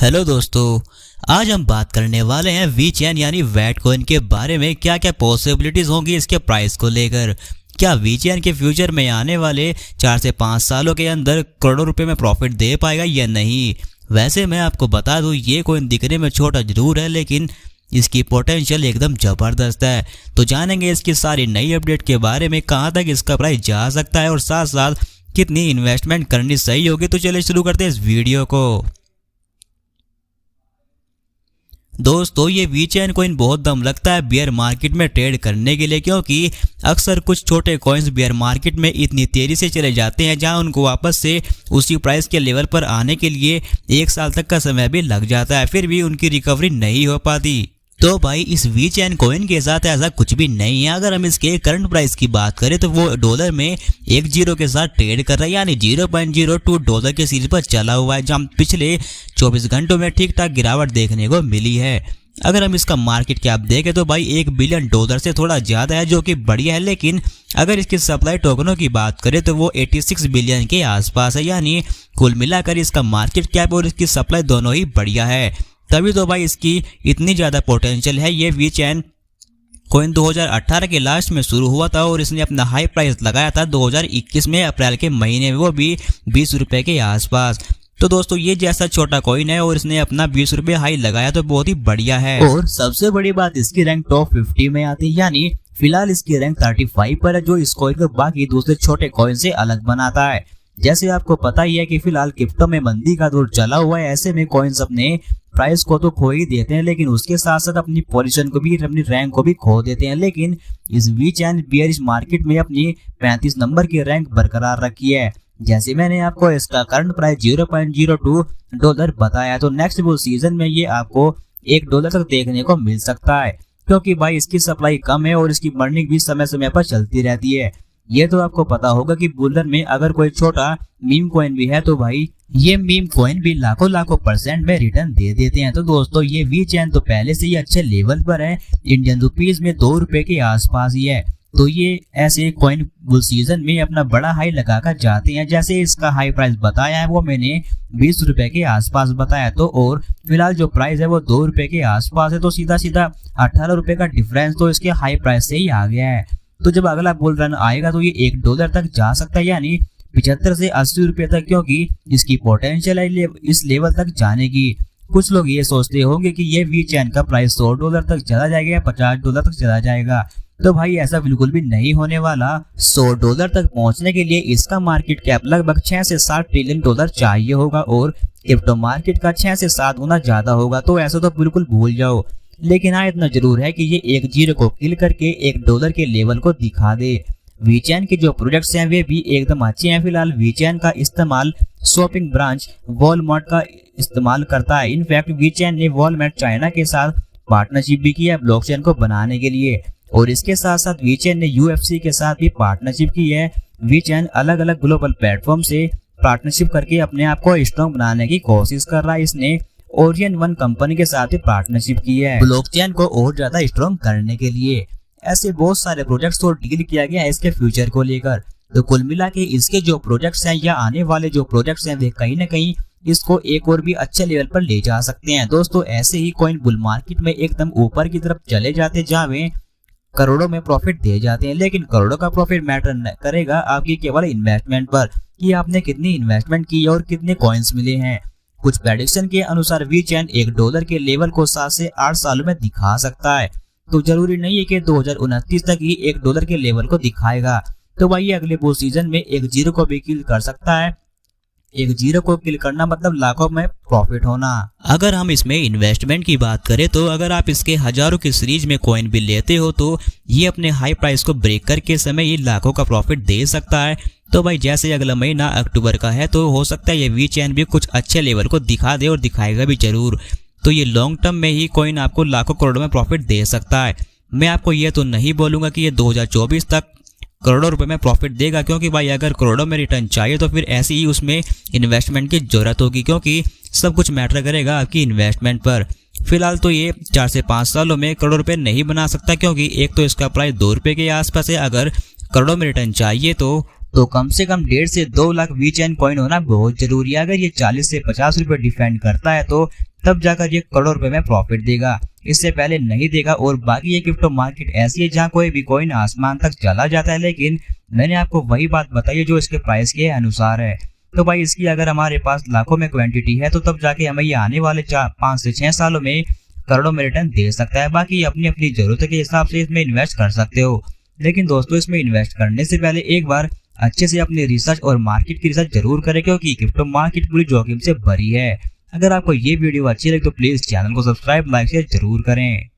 Hello दोस्तों, आज हम बात करने वाले हैं वीचैन यानी वैट कॉइन के बारे में। क्या क्या पॉसिबिलिटीज होंगी इसके प्राइस को लेकर। क्या वीचैन के फ्यूचर में आने वाले 4 से 5 सालों के अंदर करोड़ों रुपए में प्रॉफिट दे पाएगा या नहीं। वैसे मैं आपको बता दूं, ये कॉइन दिखने में छोटा जरूर है लेकिन इसकी पोटेंशियल एकदम ज़बरदस्त है। तो जानेंगे इसकी सारी नई अपडेट के बारे में, कहाँ तक इसका प्राइस जा सकता है और साथ साथ कितनी इन्वेस्टमेंट करनी सही होगी। तो चलिए शुरू करते हैं इस वीडियो को। दोस्तों, ये वीचैन कॉइन बहुत दम लगता है बियर मार्केट में ट्रेड करने के लिए, क्योंकि अक्सर कुछ छोटे कॉइन्स बियर मार्केट में इतनी तेजी से चले जाते हैं जहां उनको वापस से उसी प्राइस के लेवल पर आने के लिए 1 साल तक का समय भी लग जाता है, फिर भी उनकी रिकवरी नहीं हो पाती। तो भाई इस वीचैन कॉइन के साथ ऐसा कुछ भी नहीं है। अगर हम इसके करंट प्राइस की बात करें तो वो डॉलर में 1 जीरो के साथ ट्रेड कर रहा है, यानी $0.02 के सीरीज पर चला हुआ है, जहां पिछले 24 घंटों में ठीक ठाक गिरावट देखने को मिली है। अगर हम इसका मार्केट कैप देखें तो भाई $1 बिलियन से थोड़ा ज्यादा है, जो कि बढ़िया है। लेकिन अगर इसकी सप्लाई टोकनों की बात करें तो वो 86 बिलियन के आसपास है, यानी कुल मिलाकर इसका मार्केट कैप और इसकी सप्लाई दोनों ही बढ़िया है। तभी तो भाई इसकी इतनी ज़्यादा पोटेंशियल है। ये वीचैन कॉइन 2018 के लास्ट में शुरू हुआ था और इसने अपना हाई प्राइस लगाया था 2021 में अप्रैल के महीने में, वो भी 20 रुपये के आसपास। तो दोस्तों, ये जैसा छोटा कॉइन है और इसने अपना 20 रुपये हाई लगाया तो बहुत ही बढ़िया है। और सबसे बड़ी बात, इसकी रैंक टॉप 50 में आती है, यानी फिलहाल इसकी रैंक 35 पर है, जो इस कॉइन को बाकी दूसरे छोटे कॉइन से अलग बनाता है। जैसे आपको पता ही है कि फिलहाल क्रिप्टो में मंदी का दौर चला हुआ है, ऐसे में कॉइन्स अपने प्राइस को तो खो ही देते हैं, लेकिन उसके साथ साथ अपनी पोजीशन को भी, अपनी रैंक को भी खो देते हैं। लेकिन इस वीचैन बियरिश मार्केट में अपनी 35 नंबर की रैंक बरकरार रखी है। जैसे मैंने आपको इसका करंट प्राइस $0.02 बताया, तो नेक्स्ट बुल सीजन में ये आपको $1 तक देखने को मिल सकता है, क्योंकि भाई इसकी सप्लाई कम है और इसकी बर्निंग भी समय समय पर चलती रहती है। ये तो आपको पता होगा कि बुलर में अगर कोई छोटा मीम कॉइन भी है तो भाई ये मीम कॉइन भी लाखों % में रिटर्न दे देते हैं। तो दोस्तों, ये वीचैन तो पहले से ही अच्छे लेवल पर है, इंडियन रुपीज में $2 के आसपास ही है। तो ये ऐसे कॉइन बुल सीजन में अपना बड़ा हाई लगाकर जाते हैं। जैसे इसका हाई प्राइस बताया है वो मैंने 20 रुपए के आसपास बताया, तो और फिलहाल जो प्राइस है वो $2 के आसपास है, तो सीधा सीधा 18 रुपए का डिफरेंस तो इसके हाई प्राइस से ही आ गया है। तो जब अगला बुल रन आएगा तो ये $1 तक जा सकता है, यानी 75 से 80 रुपए तक, क्योंकि इसकी पोटेंशियल है इस लेवल तक जाने की। कुछ लोग ये सोचते होंगे कि ये वीचैन का प्राइस $100 तक चला जाएगा या $50 तक चला जाएगा, तो भाई ऐसा बिल्कुल भी नहीं होने वाला। $100 तक पहुंचने के लिए इसका मार्केट कैप लगभग 6 से 7 ट्रिलियन चाहिए होगा और क्रिप्टो मार्केट का 6 से 7 गुना ज्यादा होगा। तो ऐसा तो बिल्कुल भूल जाओ। लेकिन हाँ, इतना जरूर है कि ये 1 जीरो को किल करके $1 के लेवल को दिखा दे। वीचैन के जो प्रोडक्ट्स हैं वे भी एकदम अच्छे हैं। फिलहाल वीचैन का इस्तेमाल शॉपिंग ब्रांच वॉलमार्ट का इस्तेमाल करता है। इनफैक्ट वीचैन ने वॉलमार्ट चाइना के साथ पार्टनरशिप भी की है ब्लॉकचेन को बनाने के लिए, और इसके साथ साथ वीचैन ने UFC के साथ भी पार्टनरशिप की है। वीचैन अलग अलग ग्लोबल प्लेटफॉर्म से पार्टनरशिप करके अपने आप को स्ट्रॉन्ग बनाने की कोशिश कर रहा है। इसने ओरियन वन कंपनी के साथ ही पार्टनरशिप की है ब्लॉकचेन को और ज्यादा स्ट्रॉन्ग करने के लिए। ऐसे बहुत सारे प्रोजेक्ट्स को डील किया गया है इसके फ्यूचर को लेकर। तो कुल मिला के इसके जो प्रोजेक्ट्स हैं या आने वाले जो प्रोजेक्ट्स हैं वे कहीं ना कहीं इसको एक और भी अच्छे लेवल पर ले जा सकते हैं। दोस्तों, ऐसे ही कॉइन बुल मार्केट में एकदम ऊपर की तरफ चले जाते हैं जहाँ वे करोड़ों में प्रॉफिट दे जाते हैं, लेकिन करोड़ों का प्रॉफिट मैटर न करेगा आपकी केवल इन्वेस्टमेंट पर, कि आपने कितनी इन्वेस्टमेंट की और कितने कॉइन्स मिले हैं। कुछ प्रेडिक्शन के अनुसार वीचैन $1 के लेवल को 7 से 8 सालों में दिखा सकता है। तो जरूरी नहीं है कि 2029 तक ही $1 के लेवल को दिखाएगा। तो भाई अगले बुल सीजन में 1 जीरो को भी किल कर सकता है। 1 जीरो को किल करना मतलब लाखों में प्रॉफिट होना। अगर हम इसमें इन्वेस्टमेंट की बात करें तो अगर आप इसके हजारों की सीरीज में कॉइन भी लेते हो तो ये अपने हाई प्राइस को ब्रेक करके समय ये लाखों का प्रॉफिट दे सकता है। तो भाई जैसे अगला महीना अक्टूबर का है तो हो सकता है ये वीचैन भी कुछ अच्छे लेवल को दिखा दे और दिखाएगा भी जरूर। तो ये लॉन्ग टर्म में ही कॉइन आपको लाखों करोड़ों में प्रॉफिट दे सकता है। मैं आपको ये तो नहीं बोलूंगा कि ये 2024 तक करोड़ों रुपए में प्रॉफिट देगा, क्योंकि भाई अगर करोड़ों में रिटर्न चाहिए तो फिर ऐसी ही उसमें इन्वेस्टमेंट की जरूरत होगी, क्योंकि सब कुछ मैटर करेगा आपकी इन्वेस्टमेंट पर। फिलहाल तो ये 4 से 5 सालों में करोड़ रुपए नहीं बना सकता, क्योंकि एक तो इसका प्राइस $2 के आसपास है। अगर करोड़ों में रिटर्न चाहिए तो कम से कम 1.5 से 2 लाख वीचैन कॉइन होना बहुत जरूरी है। अगर ये 40 से 50 रुपए डिफेंड करता है तो तब जाकर ये करोड़ों रुपए में प्रॉफिट देगा, इससे पहले नहीं देगा। और बाकी ये क्रिप्टो मार्केट ऐसी है जहाँ कोई भी कॉइन आसमान तक चला जाता है, लेकिन मैंने आपको वही बात बताई है जो इसके प्राइस के अनुसार है। तो भाई इसकी अगर हमारे पास लाखों में क्वांटिटी है तो तब जाके हमें ये आने वाले 5 से 6 सालों में करोड़ों में रिटर्न दे सकता है। बाकी अपनी अपनी जरूरत के हिसाब से इसमें इन्वेस्ट कर सकते हो, लेकिन दोस्तों इसमें इन्वेस्ट करने से पहले एक बार अच्छे से अपनी रिसर्च और मार्केट की रिसर्च जरूर करें, क्योंकि क्रिप्टो मार्केट पूरी जोखिम से भरी है। अगर आपको ये वीडियो अच्छी लगे तो प्लीज चैनल को सब्सक्राइब, लाइक, शेयर जरूर करें।